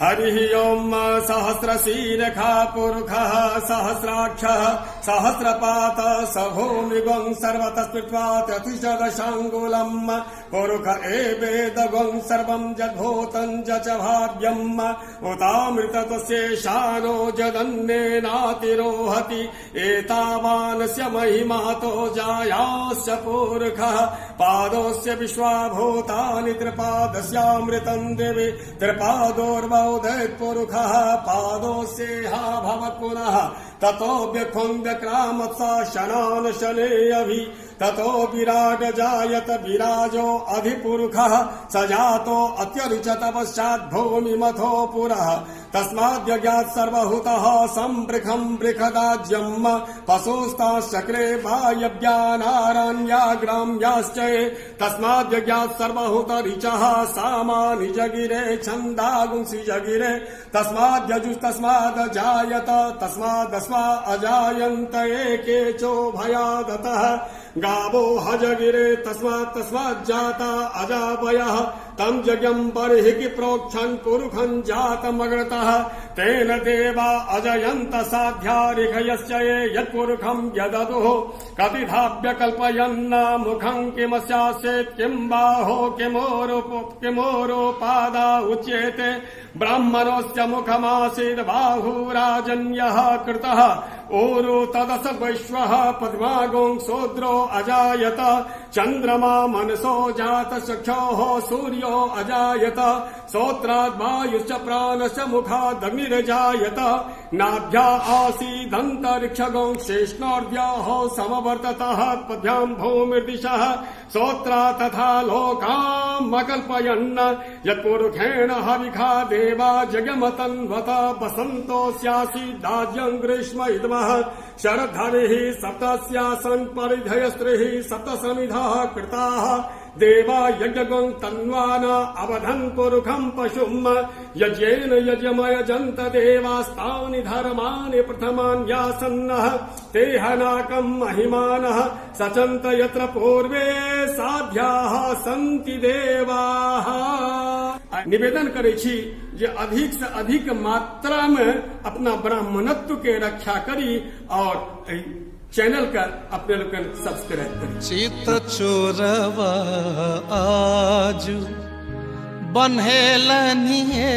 हरिः ओम् सहस्रशीर्षः पुरुषः सहस्राक्षः सहस्रपात स भूमिगं सर्वतः स्पृष्ट्वा प्रतिशतशाङ्गुलम् पुरुष एवेदगं सर्वं यद्भूतं च भाव्यम् उतामृततस्येषानो जदन्नेनातिरोहति एतावानस्य महिमातो जायास्य पुरुषः पादोऽस्य विश्वाभूतानि त्रिपादस्यामृतं देवि त्रिपादोर्वोदयत्पुरुषः पादोऽस्येहा भवत् पुनः ततो व्यक्वं व्यक्रामत्स शनान् शनेऽभि ततो विराट जायत विराजो अधिपुरुषः स जातो अत्यरुचत पश्चात् भूमिमथो पुरः तस्माद्यज्ञात् सर्वहुतः सम्पृखं बृहदाज्यम् पशुस्ताश्चक्रे वायव्यानारण्याग्राम्याश्च तस्माद्यज्ञात् सर्वहुत ऋचः सामानि जगिरे छन्दागुंसि जगिरे तस्माद्यजुस्तस्मादजायत तस्मादस्मा अजायन्त एकेचो भयादतः गावो हजगिरे तस्माज्जाता अजापयः तं यज्ञं बर्हिः प्रोक्षन् पुरुषं जातमग्रतः तेन देवा अजयन्त साध्यारिघयश्च ये यत्पुरुषं यददुः कतिधाव्य कल्पयन्न मुखं किमस्यासेत् किं बाहो किमोरोपादा उच्येते ब्राह्मणोऽस्य मुखमासीद् बाहुराजन्यः कृतः ऊरु तदस वैश्वः पद्मागों शूद्रो अजायत चन्द्रमा मनसो जात चक्षोः सूर्यो अजायत श्रोत्राद्वायुश्च प्राणश्च मुखादग्निरजायत नाभ्या आसीदन्तरिक्षगों शेष्णोर्व्योः समवर्ततः पद्भ्यां भूमिर्दिशः श्रोत्रा तथा लोकामकल्पयन् यत्पुरुषेण हविखा देवा जगमतन्वत वसन्तोऽस्यासीदाज्यं ग्रीष्म इदमः शरद्धरिः सप्तस्यासन् परिधयस्त्रिः सप्तसमिधः कृताः देवा यज्ञगं तन्वान अवधन् पुरुषं पशुम् यज्ञेन यज्ञमयजन्त देवास्तानि धर्माणि प्रथमान्यासन्नः ते हनाकम् महिमानः सचन्त यत्र पूर्वे साध्याः सन्ति देवाः। निवेदन करै छी जे अधिक से अधिक मात्रा में अपना ब्राह्मणत्व के रक्षा करी और चैनल का अपने लोग सब्सक्राइब करें। चित चोरवा आज बन्हेलनिए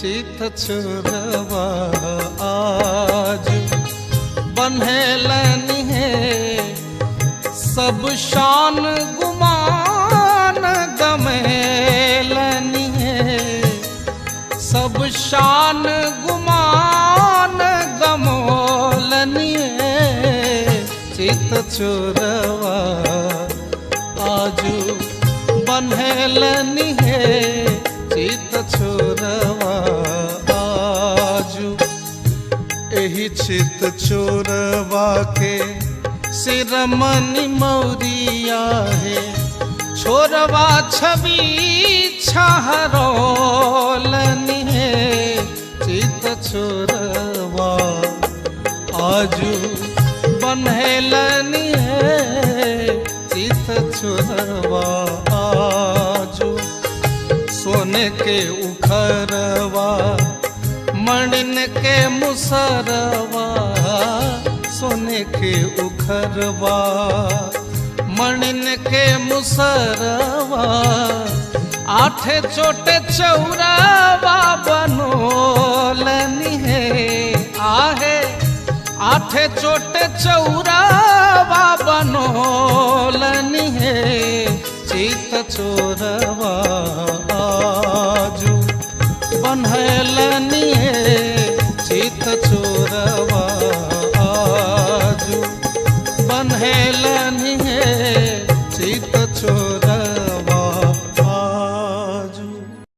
चित चोरवा आज बन्हेलनिए सब शान गुमान गमेलनिए सब शान गुमान गमोलनिए चित चोरवा आजू बन्हेलनी है चित चोरवा आजू एही चित चोरवा के सिरमनी मौरिया है छोरवा छवि छहरोलनी है चित चोरवा आजू बन्हेलनी है चित चोरवा आजू सोने के उखरवा मणिन के मुसरवा सोने के उखरवा मणिन के मुसरवा आठे चोटे चौरावा बनोलनी है आहे आठे चोटे चौरावा बनोलनी है चित चोरवा आजू बन्हेलनी है चित चोरवा आजू बन्हेलनी है चित चोरवा।